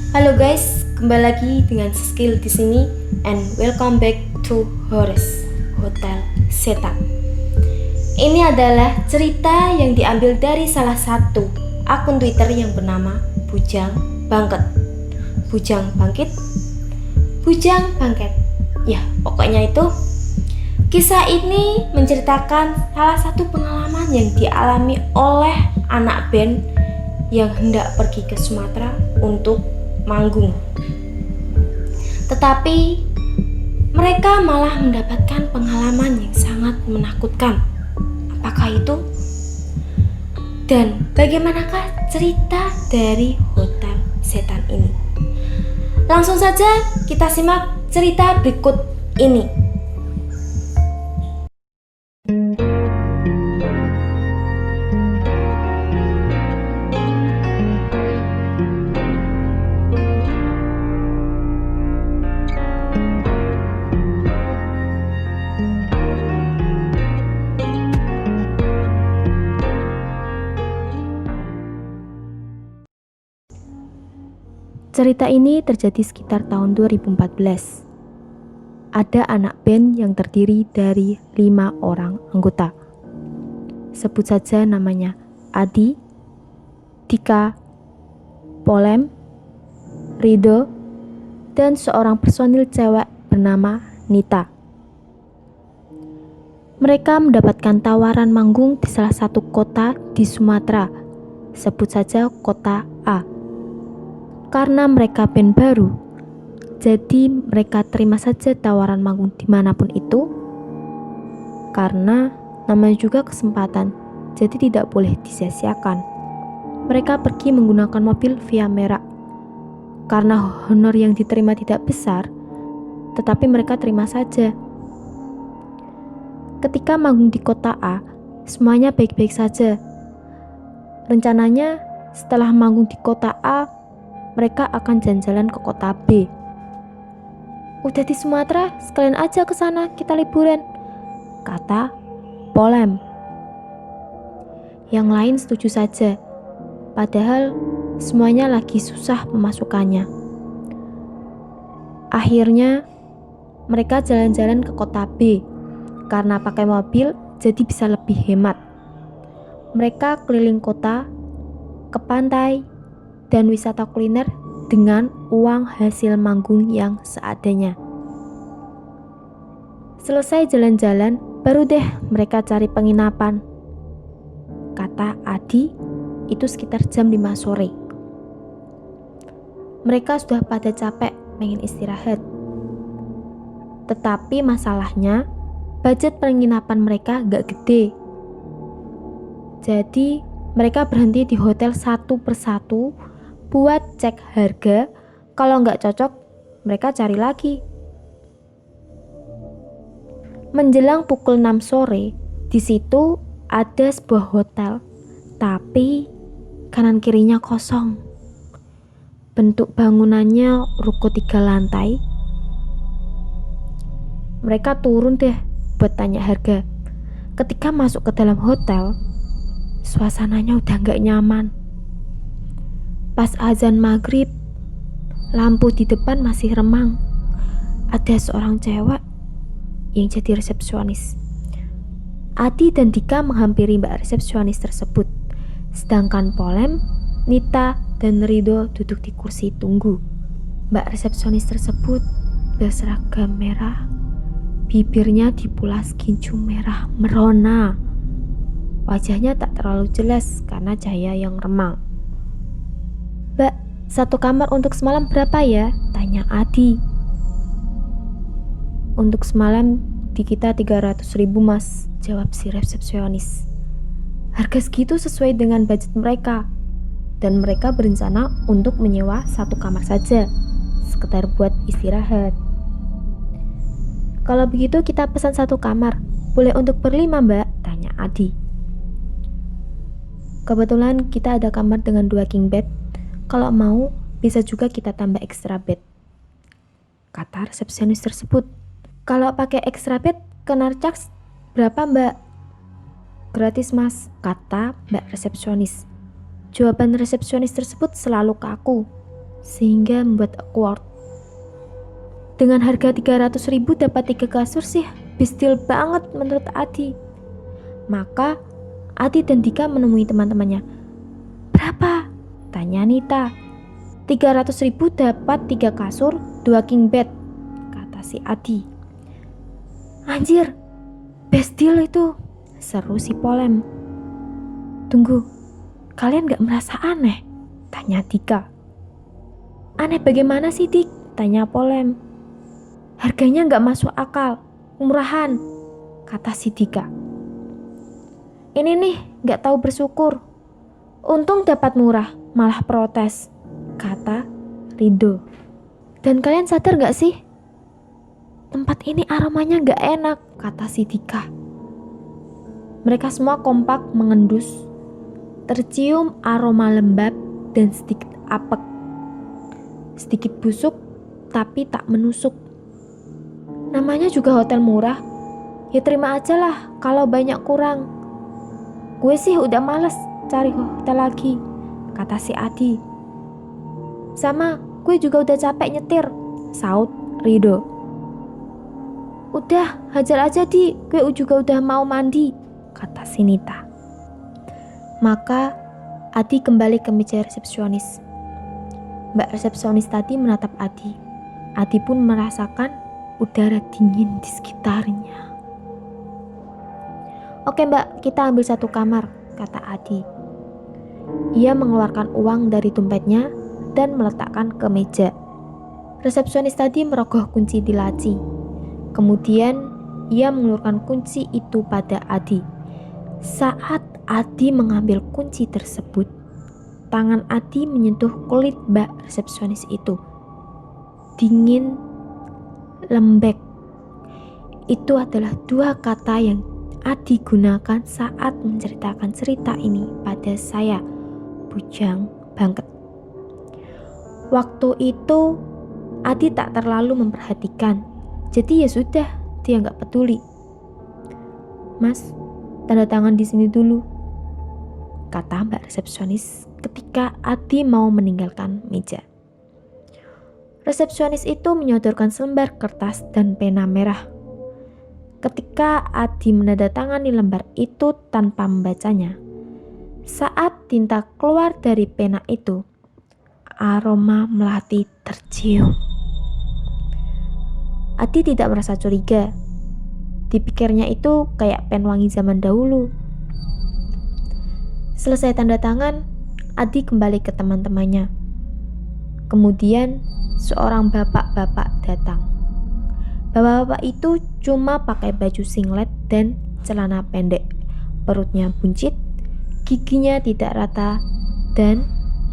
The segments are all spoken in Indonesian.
Halo guys, kembali lagi dengan Skill di sini and welcome back to Horace Hotel Setan. Ini adalah cerita yang diambil dari salah satu akun Twitter yang bernama Bujang Bangket. Bujang Bangkit, Bujang Bangket. Ya, pokoknya itu. Kisah ini menceritakan salah satu pengalaman yang dialami oleh anak band yang hendak pergi ke Sumatera untuk manggung. Tetapi mereka malah mendapatkan pengalaman yang sangat menakutkan. Apakah itu? Dan bagaimanakah cerita dari Hotel Setan ini? Langsung saja kita simak cerita berikut ini. Cerita ini terjadi sekitar tahun 2014. Ada anak band yang terdiri dari 5 orang anggota. Sebut saja namanya Adi, Dika, Polem, Rido, dan seorang personil cewek bernama Nita. Mereka mendapatkan tawaran manggung di salah satu kota di Sumatera. Sebut saja kota A. Karena mereka band baru, jadi mereka terima saja tawaran manggung dimanapun itu. Karena namanya juga kesempatan, jadi tidak boleh disia-siakan. Mereka pergi menggunakan mobil Via Merah. Karena honor yang diterima tidak besar, tetapi mereka terima saja. Ketika manggung di kota A, semuanya baik-baik saja. Rencananya setelah manggung di kota A, mereka akan jalan-jalan ke kota B. Udah di Sumatera, sekalian aja ke sana kita liburan, kata Polem. Yang lain setuju saja, padahal semuanya lagi susah pemasukannya. Akhirnya mereka jalan-jalan ke kota B. Karena pakai mobil, jadi bisa lebih hemat. Mereka keliling kota, ke pantai, dan wisata kuliner dengan uang hasil manggung yang seadanya. Selesai jalan-jalan, baru deh mereka cari penginapan. Kata Adi, itu sekitar jam 5 sore. Mereka sudah pada capek, pengen istirahat. Tetapi masalahnya, budget penginapan mereka gak gede. Jadi, mereka berhenti di hotel satu persatu buat cek harga. Kalau nggak cocok, mereka cari lagi. Menjelang pukul 6 sore, di situ ada sebuah hotel, tapi kanan kirinya kosong. Bentuk bangunannya ruko 3 lantai. Mereka turun deh buat tanya harga. Ketika masuk ke dalam hotel, suasananya udah nggak nyaman. Pas azan maghrib, lampu di depan masih remang. Ada seorang cewek yang jadi resepsionis. Adi dan Dika menghampiri mbak resepsionis tersebut. Sedangkan Polem, Nita, dan Rido duduk di kursi tunggu. Mbak resepsionis tersebut berseragam merah. Bibirnya dipulas gincu merah merona. Wajahnya tak terlalu jelas karena cahaya yang remang. Mbak, satu kamar untuk semalam berapa ya? Tanya Adi. Untuk semalam di kita 300.000 mas, jawab si resepsionis. Harga segitu sesuai dengan budget mereka. Dan mereka berencana untuk menyewa satu kamar saja, sekedar buat istirahat. Kalau begitu kita pesan satu kamar, boleh untuk berlima mbak? Tanya Adi. Kebetulan kita ada kamar dengan 2 king bed. Kalau mau, bisa juga kita tambah extra bed, kata resepsionis tersebut. Kalau pakai extra bed, kena charge berapa mbak? Gratis mas, kata mbak resepsionis. Jawaban resepsionis tersebut selalu kaku. sehingga membuat awkward. Dengan harga 300.000 dapat 3 kasur sih bistil banget menurut Adi. Maka Adi dan Dika menemui teman-temannya. Berapa? Tanya Nita. 300.000 dapat 3 kasur, 2 king bed, kata si Adi. Anjir, best deal itu, seru si Polem. Tunggu, kalian gak merasa aneh? Tanya Dika. Aneh bagaimana sih Dik? Tanya Polem. Harganya gak masuk akal, murahan, kata si Dika. Ini nih gak tahu bersyukur. Untung dapat murah, malah protes, kata Rido. Dan kalian sadar gak sih? Tempat ini aromanya gak enak, kata si Dika. Mereka semua kompak mengendus. Tercium aroma lembab dan sedikit apek. Sedikit busuk, tapi tak menusuk. Namanya juga hotel murah. Ya terima aja lah kalau banyak kurang. Gue sih udah males cari hotel lagi, kata si Adi. Sama, gue juga udah capek nyetir, saut Rido. Udah, hajar aja Di, gue juga udah mau mandi, kata si Nita. Maka Adi kembali ke meja resepsionis. Mbak resepsionis tadi menatap Adi. Adi pun merasakan udara dingin di sekitarnya. Oke Mbak, kita ambil 1 kamar, kata Adi. Ia mengeluarkan uang dari dompetnya dan meletakkan ke meja. Resepsionis tadi merogoh kunci di laci. Kemudian ia mengeluarkan kunci itu pada Adi. Saat Adi mengambil kunci tersebut, tangan Adi menyentuh kulit Mbak resepsionis itu. Dingin, lembek. Itu adalah 2 kata yang Adi gunakan saat menceritakan cerita ini pada saya. Bujang banget. Waktu itu Adi tak terlalu memperhatikan. Jadi ya sudah, dia gak peduli. Mas, tanda tangan di sini dulu, kata Mbak resepsionis ketika Adi mau meninggalkan meja. Resepsionis itu menyodorkan selembar kertas dan pena merah. Ketika Adi menandatangani lembar itu tanpa membacanya, saat tinta keluar dari pena itu, aroma melati tercium. Adi tidak merasa curiga. Dipikirnya itu kayak pen wangi zaman dahulu. Selesai tanda tangan, Adi kembali ke teman-temannya. Kemudian seorang bapak-bapak datang. Bapak-bapak itu cuma pakai baju singlet dan celana pendek. Perutnya buncit, giginya tidak rata, dan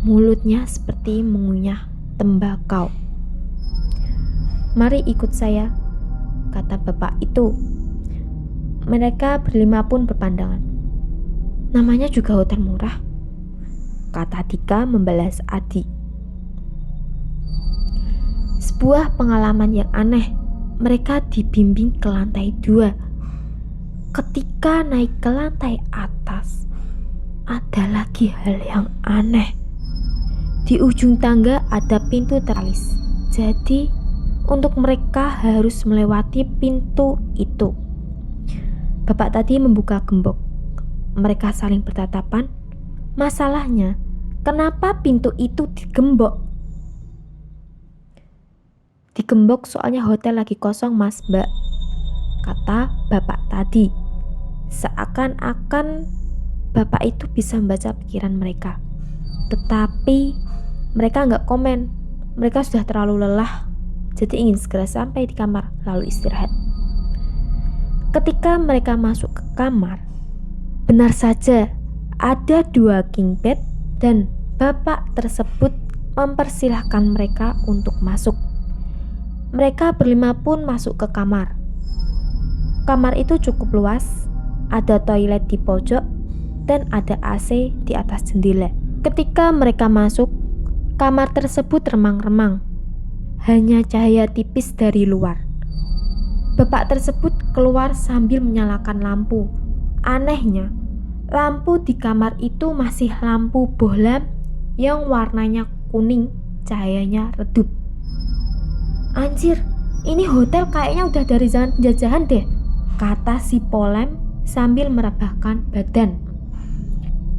mulutnya seperti mengunyah tembakau. Mari ikut saya, kata bapak itu. Mereka berlima pun berpandangan. Namanya juga hotel murah, kata Dika membalas Adi. Sebuah pengalaman yang aneh. Mereka dibimbing ke lantai 2. Ketika naik ke lantai atas, ada lagi hal yang aneh. Di ujung tangga ada pintu teralis. Jadi, untuk mereka harus melewati pintu itu. Bapak tadi membuka gembok. Mereka saling bertatapan. Masalahnya, kenapa pintu itu digembok? Digembok soalnya hotel lagi kosong mas mbak, kata bapak tadi. Seakan-akan bapak itu bisa membaca pikiran mereka. Tetapi mereka nggak komen. Mereka sudah terlalu lelah, jadi ingin segera sampai di kamar lalu istirahat. Ketika mereka masuk ke kamar, benar saja ada 2 king bed dan bapak tersebut mempersilahkan mereka untuk masuk. Mereka berlima pun masuk ke kamar. Kamar itu cukup luas, ada toilet di pojok, dan ada AC di atas jendela. Ketika mereka masuk, kamar tersebut remang-remang. Hanya cahaya tipis dari luar. Bapak tersebut keluar sambil menyalakan lampu. Anehnya, lampu di kamar itu masih lampu bohlam yang warnanya kuning cahayanya redup. "Anjir, ini hotel kayaknya udah dari zaman penjajahan deh," kata si Polem sambil merebahkan badan.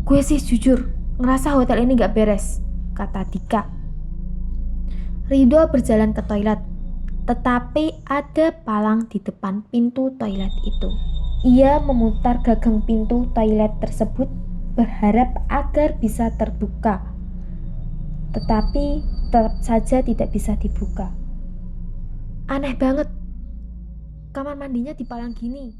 "Gue sih jujur ngerasa hotel ini gak beres," kata Dika. Ridho berjalan ke toilet, tetapi ada palang di depan pintu toilet itu. Ia memutar gagang pintu toilet tersebut berharap agar bisa terbuka, tetapi tetap saja tidak bisa dibuka. "Aneh banget, kamar mandinya dipalang gini,"